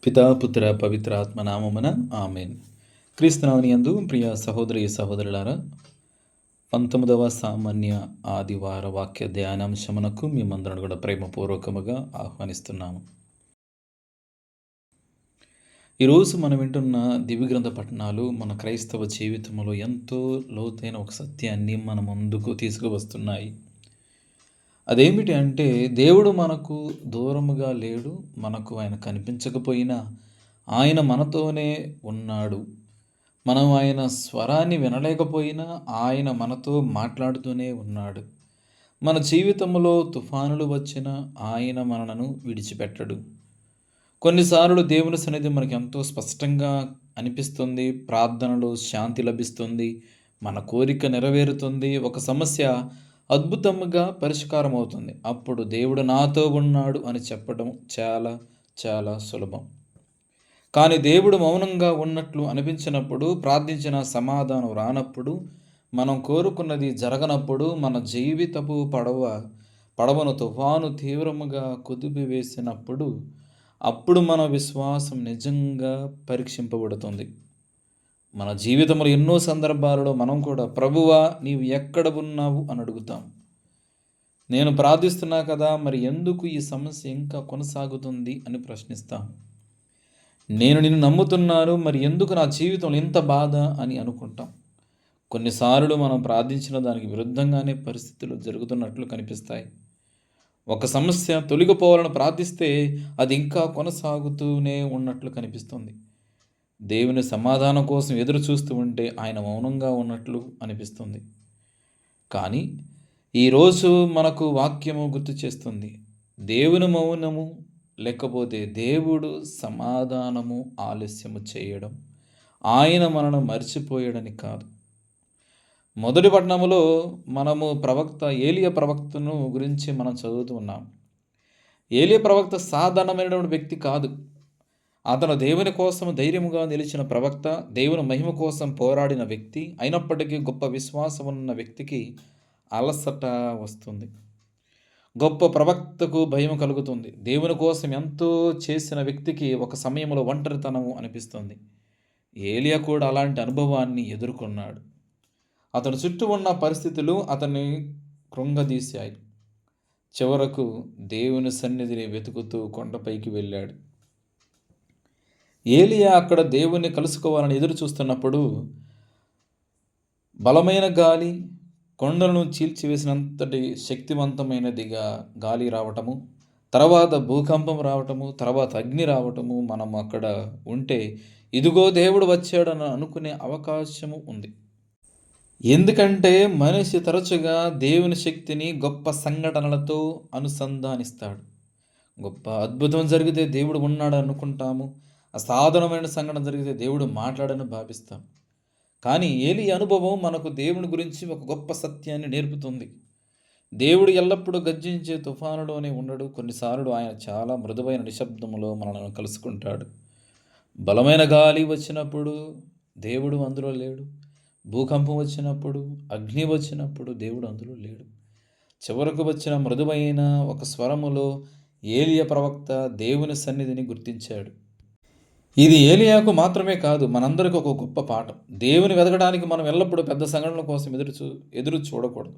పితా పుత్ర పవిత్ర ఆత్మ నామమున ఆమెన్. క్రీస్తునాథుని యందు ప్రియ సహోదరి సహోదరులారా, 19వ సామాన్య ఆదివార వాక్య ధ్యానాంశమునకు మిమ్మందరం కూడా ప్రేమపూర్వకముగా ఆహ్వానిస్తున్నాము. ఈరోజు మనం వింటున్న దివ్య గ్రంథ పఠనాలు మన క్రైస్తవ జీవితంలో ఎంతో లోతైన ఒక సత్యాన్ని మన ముందుకు తీసుకువస్తున్నాయి. అదేమిటి అంటే, దేవుడు మనకు దూరముగా లేడు, మనకు ఆయన కనిపించకపోయినా ఆయన మనతోనే ఉన్నాడు. మనం ఆయన స్వరాన్ని వినలేకపోయినా ఆయన మనతో మాట్లాడుతూనే ఉన్నాడు. మన జీవితంలో తుఫానులు వచ్చినా ఆయన మనలను విడిచిపెట్టడు. కొన్నిసార్లు దేవుని సన్నిధి మనకు ఎంతో స్పష్టంగా అనిపిస్తుంది, ప్రార్థనలో శాంతి లభిస్తుంది, మన కోరిక నెరవేరుతుంది, ఒక సమస్య అద్భుతంగా పరిష్కారం అవుతుంది. అప్పుడు దేవుడు నాతో ఉన్నాడు అని చెప్పడం చాలా చాలా సులభం. కానీ దేవుడు మౌనంగా ఉన్నట్లు అనిపించినప్పుడు, ప్రార్థించిన సమాధానం రానప్పుడు, మనం కోరుకున్నది జరగనప్పుడు, మన జీవితపు పడవను తుఫాను తీవ్రముగా కుదిపివేసినప్పుడు, అప్పుడు మన విశ్వాసం నిజంగా పరీక్షింపబడుతుంది. మన జీవితంలో ఎన్నో సందర్భాలలో మనం కూడా, ప్రభువా నీవు ఎక్కడ ఉన్నావు అని అడుగుతాం. నేను ప్రార్థిస్తున్నా కదా, మరి ఎందుకు ఈ సమస్య ఇంకా కొనసాగుతుంది అని ప్రశ్నిస్తాం. నేను నిన్ను నమ్ముతున్నాను, మరి ఎందుకు నా జీవితంలో ఇంత బాధ అని అనుకుంటాం. కొన్నిసార్లు మనం ప్రార్థించిన దానికి విరుద్ధంగానే పరిస్థితులు జరుగుతున్నట్లు కనిపిస్తాయి. ఒక సమస్య తొలగిపోవాలని ప్రార్థిస్తే అది ఇంకా కొనసాగుతూనే ఉన్నట్లు కనిపిస్తుంది. దేవుని సమాధానం కోసం ఎదురు చూస్తూ ఉంటే ఆయన మౌనంగా ఉన్నట్లు అనిపిస్తుంది. కానీ ఈరోజు మనకు వాక్యము గుర్తు చేస్తుంది, దేవుని మౌనము లేకపోతే దేవుడు సమాధానము ఆలస్యము చేయడం, ఆయన మనను మర్చిపోయాడని కాదు. మొదటి పట్టణములో మనము ఏలియా ప్రవక్తను గురించి మనం చదువుతూ ఉన్నాం. ఏలియా ప్రవక్త సాధారణమైనటువంటి వ్యక్తి కాదు. అతను దేవుని కోసం ధైర్యముగా నిలిచిన ప్రవక్త, దేవుని మహిమ కోసం పోరాడిన వ్యక్తి. అయినప్పటికీ గొప్ప విశ్వాసం ఉన్న వ్యక్తికి అలసట వస్తుంది. గొప్ప ప్రవక్తకు భయం కలుగుతుంది. దేవుని కోసం ఎంతో చేసిన వ్యక్తికి ఒక సమయంలో ఒంటరితనం అనిపిస్తుంది. ఏలియా కూడా అలాంటి అనుభవాన్ని ఎదుర్కొన్నాడు. అతని చుట్టూ ఉన్న పరిస్థితులు అతన్ని కృంగదీశాయి. చివరకు దేవుని సన్నిధిని వెతుకుతూ కొండపైకి వెళ్ళాడు. ఏలియా అక్కడ దేవుణ్ణి కలుసుకోవాలని ఎదురు చూస్తున్నప్పుడు బలమైన గాలి, కొండలను చీల్చివేసినంతటి శక్తివంతమైనదిగా గాలి రావటము, తర్వాత భూకంపం రావటము, తర్వాత అగ్ని రావటము, మనం అక్కడ ఉంటే ఇదిగో దేవుడు వచ్చాడని అనుకునే అవకాశము ఉంది. ఎందుకంటే మనిషి తరచుగా దేవుని శక్తిని గొప్ప సంఘటనలతో అనుసంధానిస్తాడు. గొప్ప అద్భుతం జరిగితే దేవుడు ఉన్నాడు అనుకుంటాము. అసాధారణమైన సంఘటన జరిగితే దేవుడు మాట్లాడని భావిస్తాం. కానీ ఏలి అనుభవం మనకు దేవుని గురించి ఒక గొప్ప సత్యాన్ని నేర్పుతుంది. దేవుడు ఎల్లప్పుడూ గర్జించే తుఫానులోనే ఉండడు. కొన్నిసార్లు ఆయన చాలా మృదువైన నిశ్శబ్దములో మనల్ని కలుసుకుంటాడు. బలమైన గాలి వచ్చినప్పుడు దేవుడు అందులో లేడు. భూకంపం వచ్చినప్పుడు, అగ్ని వచ్చినప్పుడు దేవుడు అందులో లేడు. చివరకు వచ్చిన మృదువైన ఒక స్వరములో ఏలియా ప్రవక్త దేవుని సన్నిధిని గుర్తించాడు. ఇది ఏలియాకు మాత్రమే కాదు, మనందరికీ ఒక గొప్ప పాఠం. దేవుని వెతకడానికి మనం ఎల్లప్పుడూ పెద్ద సంఘటనల కోసం ఎదురు చూడకూడదు.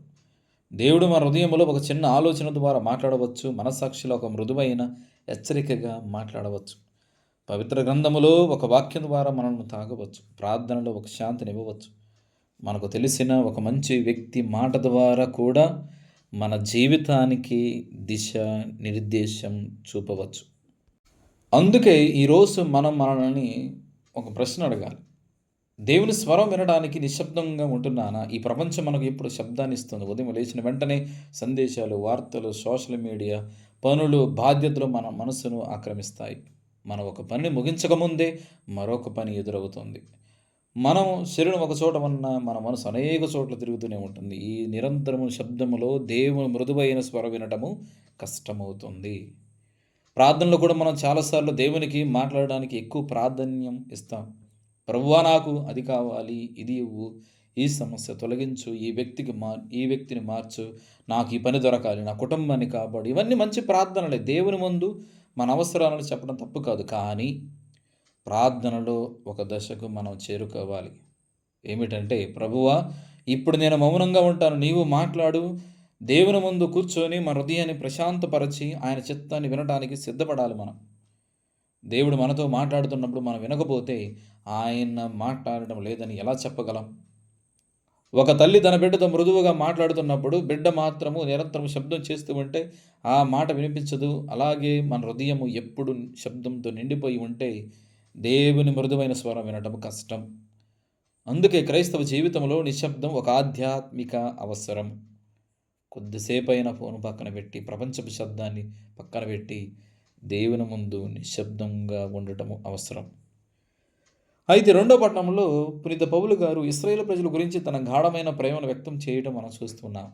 దేవుడు మన హృదయంలో ఒక చిన్న ఆలోచన ద్వారా మాట్లాడవచ్చు. మనస్సాక్షిలో ఒక మృదువైన హెచ్చరికగా మాట్లాడవచ్చు. పవిత్ర గ్రంథములో ఒక వాక్యం ద్వారా మనల్ని తాగవచ్చు. ప్రార్థనలో ఒక శాంతిని ఇవ్వవచ్చు. మనకు తెలిసిన ఒక మంచి వ్యక్తి మాట ద్వారా కూడా మన జీవితానికి దిశ నిర్దేశం చూపవచ్చు. అందుకే ఈరోజు మనం మనల్ని ఒక ప్రశ్న అడగాలి. దేవుని స్వరం వినడానికి నిశ్శబ్దంగా ఉంటున్నానా? ఈ ప్రపంచం మనకు ఎప్పుడు శబ్దాన్ని ఇస్తుంది. ఉదయం లేచిన వెంటనే సందేశాలు, వార్తలు, సోషల్ మీడియా, పనులు, బాధ్యతలు మన మనసును ఆక్రమిస్తాయి. మనం ఒక పనిని ముగించకముందే మరొక పని ఎదురవుతుంది. మనం శరీరం ఒక చోట ఉన్న మన మనసు అనేక చోట్ల తిరుగుతూనే ఉంటుంది. ఈ నిరంతరము శబ్దములో దేవుని మృదువైన స్వరం వినటము కష్టమవుతుంది. ప్రార్థనలో కూడా మనం చాలాసార్లు దేవునికి మాట్లాడడానికి ఎక్కువ ప్రాధాన్యం ఇస్తాం. ప్రభువా నాకు అది కావాలి, ఇది ఇవ్వు, ఈ సమస్య తొలగించు, ఈ వ్యక్తిని మార్చు, నాకు ఈ పని దొరకాలి, నా కుటుంబాన్ని కాపాడు. ఇవన్నీ మంచి ప్రార్థనలే. దేవుని ముందు మన అవసరాలను చెప్పడం తప్పు కాదు. కానీ ప్రార్థనలో ఒక దశకు మనం చేరుకోవాలి. ఏమిటంటే, ప్రభువా, ఇప్పుడు నేను మౌనంగా ఉంటాను, నీవు మాట్లాడు. దేవుని ముందు కూర్చొని మన హృదయాన్ని ప్రశాంతపరచి ఆయన చిత్తాన్ని వినటానికి సిద్ధపడాలి మనం. దేవుడు మనతో మాట్లాడుతున్నప్పుడు మనం వినకపోతే ఆయన మాట్లాడడం లేదని ఎలా చెప్పగలం? ఒక తల్లి తన బిడ్డతో మృదువుగా మాట్లాడుతున్నప్పుడు బిడ్డ మాత్రము నిరంతరం శబ్దం చేస్తూ ఉంటే ఆ మాట వినిపించదు. అలాగే మన హృదయము ఎప్పుడు శబ్దంతో నిండిపోయి ఉంటే దేవుని మృదువైన స్వరం వినటం కష్టం. అందుకే క్రైస్తవ జీవితంలో నిశ్శబ్దం ఒక ఆధ్యాత్మిక అవసరం. కొద్దిసేపైనా ఫోన్ పక్కన పెట్టి, ప్రపంచపు శబ్దాన్ని పక్కన పెట్టి, దేవుని ముందు నిశ్శబ్దంగా ఉండటము అవసరం. అయితే రెండో పట్టణంలో పునీత పౌలు గారు ఇశ్రాయేలు ప్రజల గురించి తన గాఢమైన ప్రేమను వ్యక్తం చేయడం మనం చూస్తున్నాం.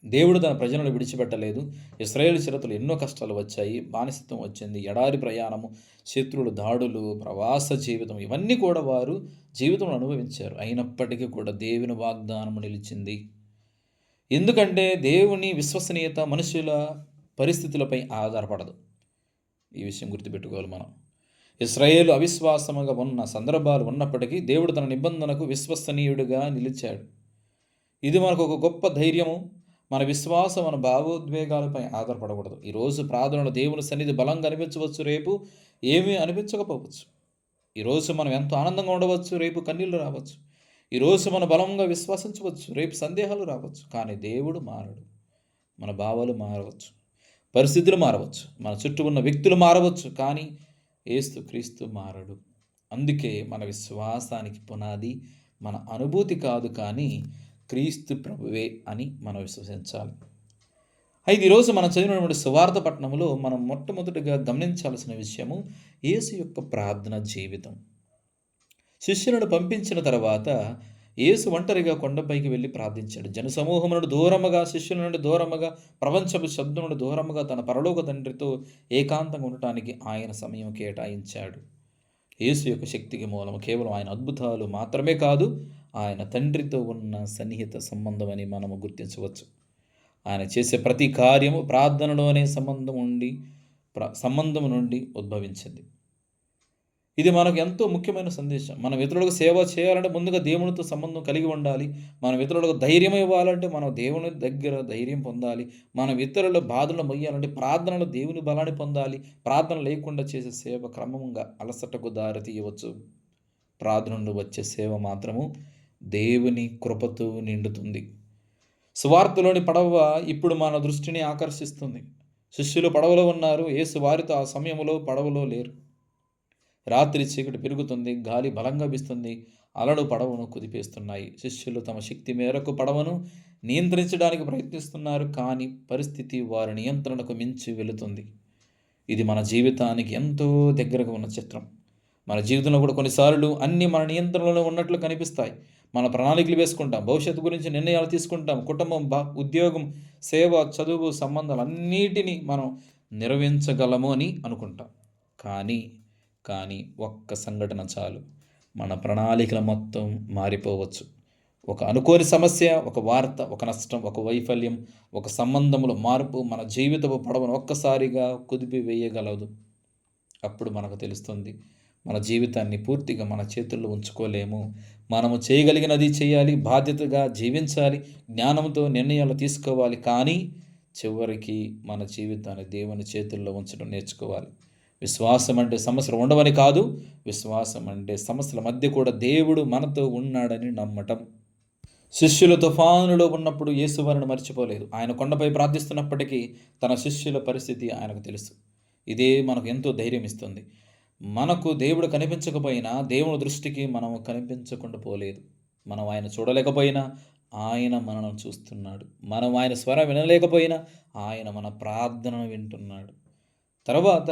దేవుడు తన ప్రజలను విడిచిపెట్టలేదు. ఇశ్రాయేలు చరిత్రలో ఎన్నో కష్టాలు వచ్చాయి, బానిసత్వం వచ్చింది, ఎడారి ప్రయాణము, శత్రువులు దాడులు, ప్రవాస జీవితం, ఇవన్నీ కూడా వారు జీవితంలో అనుభవించారు. అయినప్పటికీ కూడా దేవుని వాగ్దానము నిలిచింది. ఎందుకంటే దేవుని విశ్వసనీయత మనుషుల పరిస్థితులపై ఆధారపడదు. ఈ విషయం గుర్తుపెట్టుకోవాలి మనం. ఇశ్రాయేలు అవిశ్వాసముగా ఉన్న సందర్భాలు ఉన్నప్పటికీ దేవుడు తన నిబంధనకు విశ్వసనీయుడిగా నిలిచాడు. ఇది మనకు ఒక గొప్ప ధైర్యము. మన విశ్వాసం మన భావోద్వేగాలపై ఆధారపడకూడదు. ఈరోజు ప్రార్థనలో దేవుని సన్నిధి బలంగా అనిపించవచ్చు, రేపు ఏమీ అనిపించకపోవచ్చు. ఈరోజు మనం ఎంతో ఆనందంగా ఉండవచ్చు, రేపు కన్నీళ్లు రావచ్చు. ఈరోజు మనం బలంగా విశ్వసించవచ్చు, రేపు సందేహాలు రావచ్చు. కానీ దేవుడు మారడు. మన భావాలు మారవచ్చు, పరిస్థితులు మారవచ్చు, మన చుట్టూ ఉన్న వ్యక్తులు మారవచ్చు, కానీ యేసుక్రీస్తు మారడు. అందుకే మన విశ్వాసానికి పునాది మన అనుభూతి కాదు, కానీ క్రీస్తు ప్రభువే అని మనం విశ్వసించాలి. అయితే ఈరోజు మనం చదివినటువంటి సువార్త పట్టణంలో మనం మొట్టమొదటిగా గమనించాల్సిన విషయము యేసు యొక్క ప్రార్థన జీవితం. శిష్యులను పంపించిన తర్వాత యేసు ఒంటరిగా కొండపైకి వెళ్ళి ప్రార్థించాడు. జనసమూహం నుండి దూరముగా, శిష్యుల నుండి దూరముగా, ప్రపంచపు శబ్దం నుండి దూరముగా తన పరలోక తండ్రితో ఏకాంతంగా ఉండటానికి ఆయన సమయం కేటాయించాడు. యేసు యొక్క శక్తికి మూలం కేవలం ఆయన అద్భుతాలు మాత్రమే కాదు, ఆయన తండ్రితో ఉన్న సన్నిహిత సంబంధం అని మనము గుర్తించవచ్చు. ఆయన చేసే ప్రతి కార్యము ప్రార్థనలోనే సంబంధం నుండి ఉద్భవించింది. ఇది మనకు ఎంతో ముఖ్యమైన సందేశం. మనం ఇతరులకు సేవ చేయాలంటే ముందుగా దేవునితో సంబంధం కలిగి ఉండాలి. మనం ఇతరులకు ధైర్యం ఇవ్వాలంటే మనం దేవుని దగ్గర ధైర్యం పొందాలి. మనం ఇతరుల బాధలను మొయ్యాలంటే ప్రార్థనలో దేవుని బలాన్ని పొందాలి. ప్రార్థన లేకుండా చేసే సేవ క్రమంగా అలసటకు దారి తీయవచ్చు. ప్రార్థన నుండి వచ్చే సేవ మాత్రము దేవుని కృపతో నిండుతుంది. సువార్తలోని పడవ ఇప్పుడు మన దృష్టిని ఆకర్షిస్తుంది. శిష్యులు పడవలో ఉన్నారు, యేసు వారితో ఆ సమయంలో పడవలో లేరు. రాత్రి చీకటి పెరుగుతుంది, గాలి బలంగా వీస్తుంది, అలలు పడవను కుదిపేస్తున్నాయి. శిష్యులు తమ శక్తి మేరకు పడవను నియంత్రించడానికి ప్రయత్నిస్తున్నారు, కానీ పరిస్థితి వారి నియంత్రణకు మించి వెళుతుంది. ఇది మన జీవితానికి ఎంతో దగ్గరగా ఉన్న చిత్రం. మన జీవితంలో కూడా కొన్నిసార్లు అన్నీ మన నియంత్రణలో ఉన్నట్లు కనిపిస్తాయి. మన ప్రణాళికలు వేసుకుంటాం, భవిష్యత్తు గురించి నిర్ణయాలు తీసుకుంటాం, కుటుంబం, ఉద్యోగం, సేవ, చదువు, సంబంధాలు అన్నిటినీ మనం నిర్వహించగలము అని అనుకుంటాం. కానీ ఒక్క సంఘటన చాలు, మన ప్రణాళికల మొత్తం మారిపోవచ్చు. ఒక అనుకోని సమస్య, ఒక వార్త, ఒక నష్టం, ఒక వైఫల్యం, ఒక సంబంధంలో మార్పు మన జీవితపు పడవను ఒక్కసారిగా కుదిపివేయగలదు. అప్పుడు మనకు తెలుస్తుంది, మన జీవితాన్ని పూర్తిగా మన చేతుల్లో ఉంచుకోలేము. మనము చేయగలిగినది చేయాలి, బాధ్యతగా జీవించాలి, జ్ఞానంతో నిర్ణయాలు తీసుకోవాలి. కానీ చివరికి మన జీవితాన్ని దేవుని చేతుల్లో ఉంచడం నేర్చుకోవాలి. విశ్వాసం అంటే సమస్యలు ఉండవని కాదు, విశ్వాసం అంటే సమస్యల మధ్య కూడా దేవుడు మనతో ఉన్నాడని నమ్మటం. శిష్యులు తుఫానులో ఉన్నప్పుడు యేసు వారిని మర్చిపోలేదు. ఆయన కొండపై ప్రార్థిస్తున్నప్పటికీ తన శిష్యుల పరిస్థితి ఆయనకు తెలుసు. ఇదే మనకు ఎంతో ధైర్యం ఇస్తుంది. మనకు దేవుడు కనిపించకపోయినా దేవుని దృష్టికి మనం కనిపించకుండా పోలేదు. మనం ఆయన చూడలేకపోయినా ఆయన మనను చూస్తున్నాడు. మనం ఆయన స్వరం వినలేకపోయినా ఆయన మన ప్రార్థనను వింటున్నాడు. తర్వాత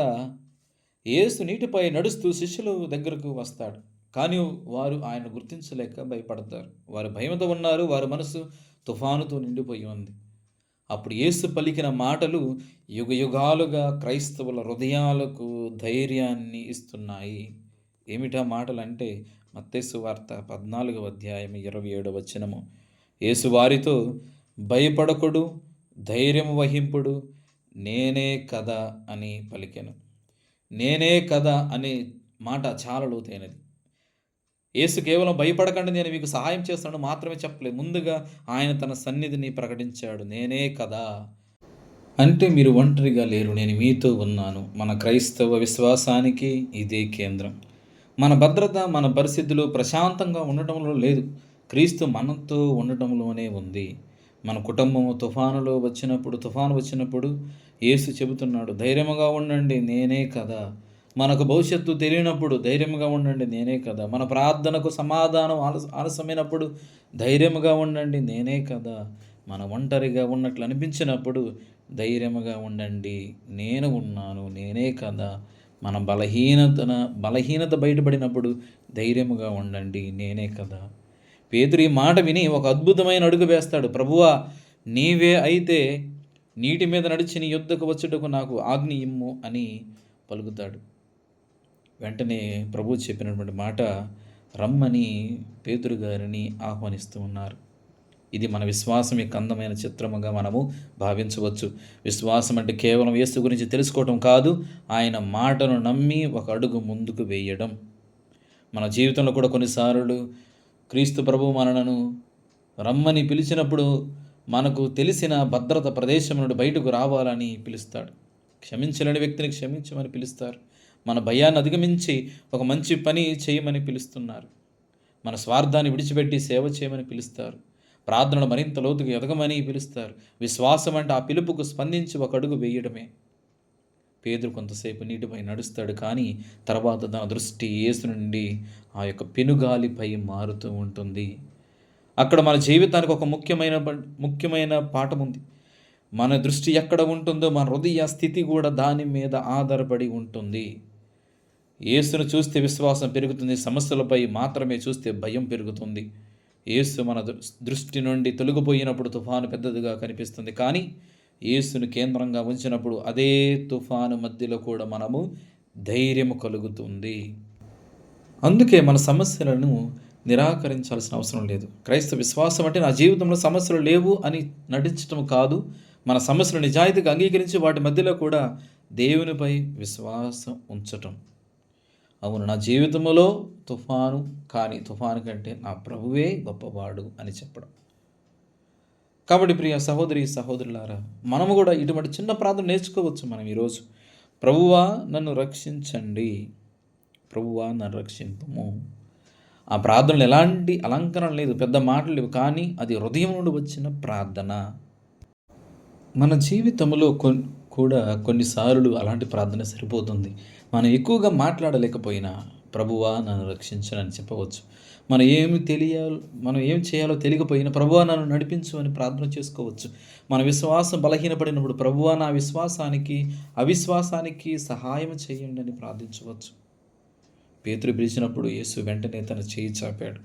యేసు నీటిపై నడుస్తూ శిష్యుల దగ్గరకు వస్తాడు. కానీ వారు ఆయన గుర్తించలేక భయపడతారు. వారు భయంతో ఉన్నారు, వారి మనసు తుఫానుతో నిండిపోయి ఉంది. అప్పుడు యేసు పలికిన మాటలు యుగయుగాలుగా క్రైస్తవుల హృదయాలకు ధైర్యాన్ని ఇస్తున్నాయి. ఏమిటా మాటలు అంటే మత్తయి సువార్త 14వ అధ్యాయం 27వ వచనము. యేసు వారితో, భయపడకుడు, ధైర్యం వహింపుడు, నేనే కదా అని పలికెను. నేనే కదా అని మాట చాలా లోతైనది. యేసు కేవలం భయపడకండి నేను మీకు సహాయం చేస్తాను మాత్రమే చెప్పలేదు. ముందుగా ఆయన తన సన్నిధిని ప్రకటించాడు. నేనే కదా! అంటే మీరు ఒంటరిగా లేరు. నేను మీతో ఉన్నాను. మన క్రైస్తవ విశ్వాసానికి ఇదే కేంద్రం. మన భద్రత, మన పరిస్థితులు ప్రశాంతంగా ఉండటంలో లేదు. క్రీస్తు మనతో ఉండటంలోనే ఉంది. మన కుటుంబము తుఫాను వచ్చినప్పుడు యేసు చెబుతున్నాడు, ధైర్యముగా ఉండండి నేనే కదా! మనకు భవిష్యత్తు తెలియనప్పుడు ధైర్యముగా ఉండండి నేనే కదా! మన ప్రార్థనకు సమాధానం ఆలస్యమైనప్పుడు ధైర్యముగా ఉండండి నేనే కదా! మనం ఒంటరిగా ఉన్నట్లు అనిపించినప్పుడు ధైర్యముగా ఉండండి నేను ఉన్నాను నేనే కదా! మన బలహీనత బయటపడినప్పుడు ధైర్యముగా ఉండండి నేనే కదా! పేతురు ఈ మాట విని ఒక అద్భుతమైన అడుగు వేస్తాడు. ప్రభువా నీవే అయితే నీటి మీద నడిచి నీ యొద్దకు వచ్చుటకు నాకు ఆజ్ఞ ఇమ్ము అని పలుకుతాడు. వెంటనే ప్రభువు చెప్పినటువంటి మాట రమ్మని పేతురు గారిని ఆహ్వానిస్తూ ఉన్నారు. ఇది మన విశ్వాసం యొక్క అందమైన చిత్రముగా మనము భావించవచ్చు. విశ్వాసం అంటే కేవలం యేసు గురించి తెలుసుకోవటం కాదు, ఆయన మాటను నమ్మి ఒక అడుగు ముందుకు వేయడం. మన జీవితంలో కూడా కొన్నిసార్లు క్రీస్తు ప్రభువు మనలను రమ్మని పిలిచినప్పుడు మనకు తెలిసిన భద్రత ప్రదేశం నుండి బయటకు రావాలని పిలుస్తాడు. క్షమించలేని వ్యక్తిని క్షమించమని పిలుస్తారు. మన భయాన్ని అధిగమించి ఒక మంచి పని చేయమని పిలుస్తున్నారు. మన స్వార్థాన్ని విడిచిపెట్టి సేవ చేయమని పిలుస్తారు. ప్రార్థనలు మరింత లోతుగా ఎదగమని పిలుస్తారు. విశ్వాసం అంటే ఆ పిలుపుకు స్పందించి ఒక అడుగు వేయడమే. పేతురు కొంతసేపు నీటిపై నడుస్తాడు, కానీ తర్వాత తన దృష్టి యేసు నుండి ఆ యొక్క పెనుగాలిపై మారుతూ ఉంటుంది. అక్కడ మన జీవితానికి ఒక ముఖ్యమైన పాఠం ఉంది. మన దృష్టి ఎక్కడ ఉంటుందో మన హృదయ స్థితి కూడా దాని మీద ఆధారపడి ఉంటుంది. యేసును చూస్తే విశ్వాసం పెరుగుతుంది, సమస్యలపై మాత్రమే చూస్తే భయం పెరుగుతుంది. యేసు మన దృష్టి నుండి తొలగిపోయినప్పుడు తుఫాను పెద్దదిగా కనిపిస్తుంది, కానీ యేసును కేంద్రంగా ఉంచినప్పుడు అదే తుఫాను మధ్యలో కూడా మనము ధైర్యము కలుగుతుంది. అందుకే మన సమస్యలను నిరాకరించాల్సిన అవసరం లేదు. క్రైస్తవ విశ్వాసం అంటే నా జీవితంలో సమస్యలు లేవు అని నటించటం కాదు, మన సమస్యలు నిజాయితీగా అంగీకరించి వాటి మధ్యలో కూడా దేవునిపై విశ్వాసం ఉంచటం. అవును, నా జీవితంలో తుఫాను, కానీ తుఫాను కంటే నా ప్రభువే గొప్పవాడు అని చెప్పడం. కాబట్టి ప్రియ సహోదరి సహోదరులారా, మనము కూడా ఇటువంటి చిన్న ప్రార్థన నేర్చుకోవచ్చు. మనం ఈరోజు ప్రభువా నన్ను రక్షించండి, ప్రభువా నన్ను రక్షింపుము. ఆ ప్రార్థనలు ఎలాంటి అలంకరణ లేదు, పెద్ద మాటలు లేవు, కానీ అది హృదయం నుండి వచ్చిన ప్రార్థన. మన జీవితంలో కూడా కొన్నిసార్లు అలాంటి ప్రార్థన సరిపోతుంది. మనం ఎక్కువగా మాట్లాడలేకపోయినా ప్రభువా నన్ను రక్షించనని చెప్పవచ్చు. మనం ఏం చేయాలో తెలియకపోయినా ప్రభువా నన్ను నడిపించు అని ప్రార్థన చేసుకోవచ్చు. మన విశ్వాసం బలహీనపడినప్పుడు ప్రభువా నా అవిశ్వాసానికి సహాయం చేయండి అని ప్రార్థించవచ్చు. పేతురు పిలిచినప్పుడు యేసు వెంటనే తన చేయి చాపాడు.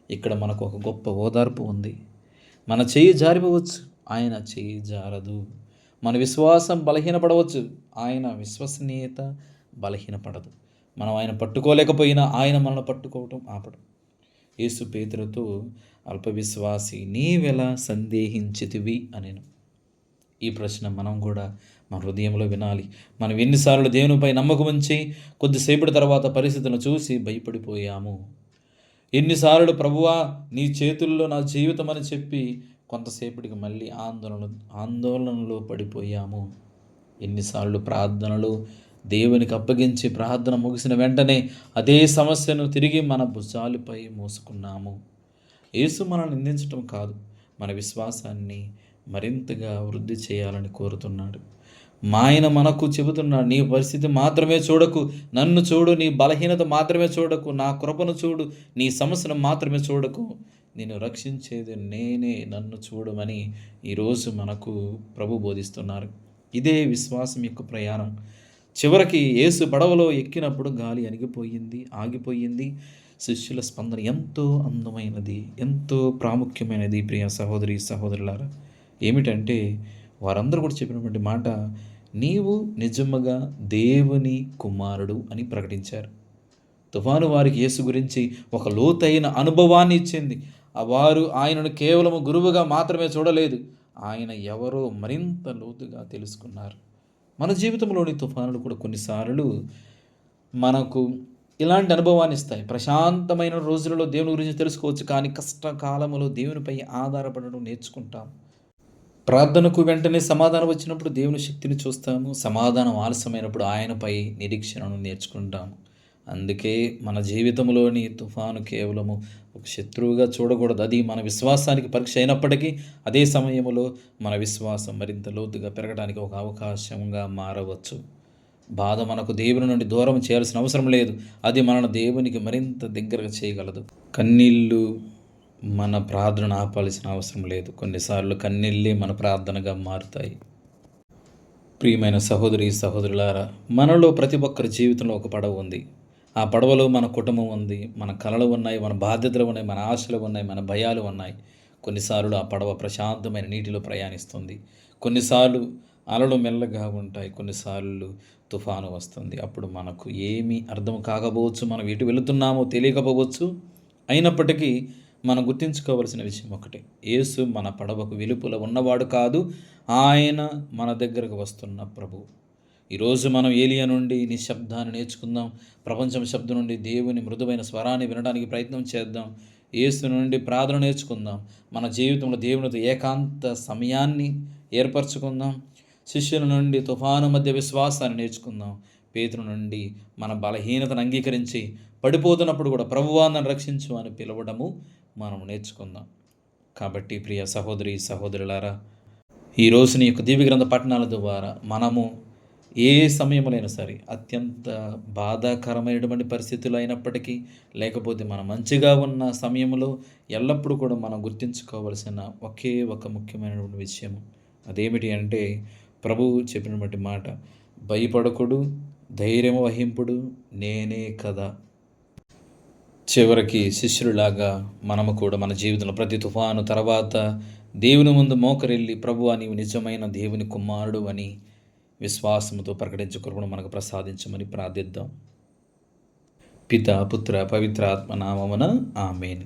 ఇక్కడ మనకు ఒక గొప్ప ఓదార్పు ఉంది. మన చేయి జారిపోవచ్చు, ఆయన చేయి జారదు. మన విశ్వాసం బలహీనపడవచ్చు, ఆయన విశ్వసనీయత బలహీనపడదు. మనం ఆయన పట్టుకోలేకపోయినా ఆయన మనల్ని పట్టుకోవటం ఆపడు. యేసు పేతురుతో అల్పవిశ్వాసి నీవెలా సందేహించితివి అనేను. ఈ ప్రశ్న మనం కూడా మన హృదయంలో వినాలి. మనం ఎన్నిసార్లు దేవునిపై నమ్మకం ఉంచి కొద్దిసేపటి తర్వాత పరిస్థితులను చూసి భయపడిపోయాము. ఎన్నిసార్లు ప్రభువా నీ చేతుల్లో నా జీవితం అని చెప్పి కొంతసేపటికి మళ్ళీ ఆందోళనలో పడిపోయాము. ఎన్నిసార్లు ప్రార్థనలు దేవునికి అప్పగించి ప్రార్థన ముగిసిన వెంటనే అదే సమస్యను తిరిగి మన భుజాలపై మోసుకున్నాము. యేసు మనల్ని నిందించటం కాదు, మన విశ్వాసాన్ని మరింతగా వృద్ధి చేయాలని కోరుతున్నాడు. ఆయన మనకు చెబుతున్నాడు, నీ పరిస్థితి మాత్రమే చూడకు, నన్ను చూడు, నీ బలహీనత మాత్రమే చూడకు, నా కృపను చూడు, నీ సమస్యను మాత్రమే చూడకు, నిన్ను రక్షించేది నేనే, నన్ను చూడమని ఈరోజు మనకు ప్రభు బోధిస్తున్నారు. ఇదే విశ్వాసం యొక్క ప్రయాణం. చివరికి యేసు పడవలో ఎక్కినప్పుడు గాలి ఆగిపోయింది. శిష్యుల స్పందన ఎంతో అందమైనది, ఎంతో ప్రాముఖ్యమైనది. ప్రియ సహోదరి సహోదరులారా, ఏమిటంటే వారందరూ కూడా చెప్పినటువంటి మాట, నీవు నిజముగా దేవుని కుమారుడు అని ప్రకటించారు. తుఫాను వారికి యేసు గురించి ఒక లోతైన అనుభవాన్ని ఇచ్చింది. వారు ఆయనను కేవలం గురువుగా మాత్రమే చూడలేదు, ఆయన ఎవరో మరింత లోతుగా తెలుసుకున్నారు. మన జీవితంలోని తుఫానులు కూడా కొన్నిసార్లు మనకు ఇలాంటి అనుభవాన్ని ఇస్తాయి. ప్రశాంతమైన రోజులలో దేవుని గురించి తెలుసుకోవచ్చు. కానీ కష్టకాలములో దేవునిపై ఆధారపడడం నేర్చుకుంటాం. ప్రార్థనకు వెంటనే సమాధానం వచ్చినప్పుడు దేవుని శక్తిని చూస్తాము. సమాధానం ఆలస్యమైనప్పుడు ఆయనపై నిరీక్షణను నేర్చుకుంటాము. అందుకే మన జీవితంలోని తుఫాను కేవలము ఒక శత్రువుగా చూడకూడదు. అది మన విశ్వాసానికి పరీక్ష అయినప్పటికీ అదే సమయంలో మన విశ్వాసం మరింత లోతుగా పెరగడానికి ఒక అవకాశంగా మారవచ్చు. బాధ మనకు దేవుని నుండి దూరం చేయాల్సిన అవసరం లేదు. అది మనను దేవునికి మరింత దగ్గరగా చేయగలదు. కన్నీళ్ళు మన ప్రార్థనను ఆపాల్సిన అవసరం లేదు. కొన్నిసార్లు కన్నీళ్ళే మన ప్రార్థనగా మారుతాయి. ప్రియమైన సహోదరి సహోదరులారా, మనలో ప్రతి ఒక్కరి జీవితంలో ఒక పడవ ఉంది. ఆ పడవలో మన కుటుంబం ఉంది, మన కలలు ఉన్నాయి, మన బాధ్యతలు ఉన్నాయి, మన ఆశలు ఉన్నాయి, మన భయాలు ఉన్నాయి. కొన్నిసార్లు ఆ పడవ ప్రశాంతమైన నీటిలో ప్రయాణిస్తుంది. కొన్నిసార్లు అలలు మెల్లగా ఉంటాయి. కొన్నిసార్లు తుఫాను వస్తుంది. అప్పుడు మనకు ఏమీ అర్థం కాకపోవచ్చు, మనం ఎటు వెళుతున్నామో తెలియకపోవచ్చు. అయినప్పటికీ మనం గుర్తుంచుకోవలసిన విషయం ఒకటే: యేసు మన పడవకు వెలుపల ఉన్నవాడు కాదు, ఆయన మన దగ్గరకు వస్తున్న ప్రభువు. ఈరోజు మనం ఏలియా నుండి నిశ్శబ్దాన్ని నేర్చుకుందాం. ప్రపంచం శబ్దం నుండి దేవుని మృదువైన స్వరాన్ని వినడానికి ప్రయత్నం చేద్దాం. యేసు నుండి ప్రార్థన నేర్చుకుందాం. మన జీవితంలో దేవునితో ఏకాంత సమయాన్ని ఏర్పరచుకుందాం. శిష్యుల నుండి తుఫాను మధ్య విశ్వాసాన్ని నేర్చుకుందాం. పేతురు నుండి మన బలహీనతను అంగీకరించి పడిపోతున్నప్పుడు కూడా ప్రభువా నన్ను రక్షించు అని పిలవడము మనం నేర్చుకుందాం. కాబట్టి ప్రియ సహోదరి సహోదరులారా, ఈ రోజుని యొక్క దివ్య గ్రంథ పఠనాల ద్వారా మనము ఏ సమయంలోనైనా సరే అత్యంత బాధాకరమైనటువంటి పరిస్థితులు అయినప్పటికీ, లేకపోతే మనం మంచిగా ఉన్న సమయంలో ఎల్లప్పుడూ కూడా మనం గుర్తుంచుకోవలసిన ఒకే ఒక ముఖ్యమైనటువంటి విషయం అదేమిటి అంటే, ప్రభువు చెప్పినటువంటి మాట: భయపడకుడు, ధైర్యం వహింపుడు, నేనే కదా. చివరికి శిష్యులాగా మనము కూడా మన జీవితంలో ప్రతి తుఫాను తర్వాత దేవుని ముందు మోకరిల్లి, ప్రభువా నీవు నిజమైన దేవుని కుమారుడు అని విశ్వాసముతో ప్రకటించు కృపను మనకు ప్రసాదించమని ప్రార్థిద్దాం. పిత పుత్ర పవిత్ర ఆత్మ నామమున ఆమేన్.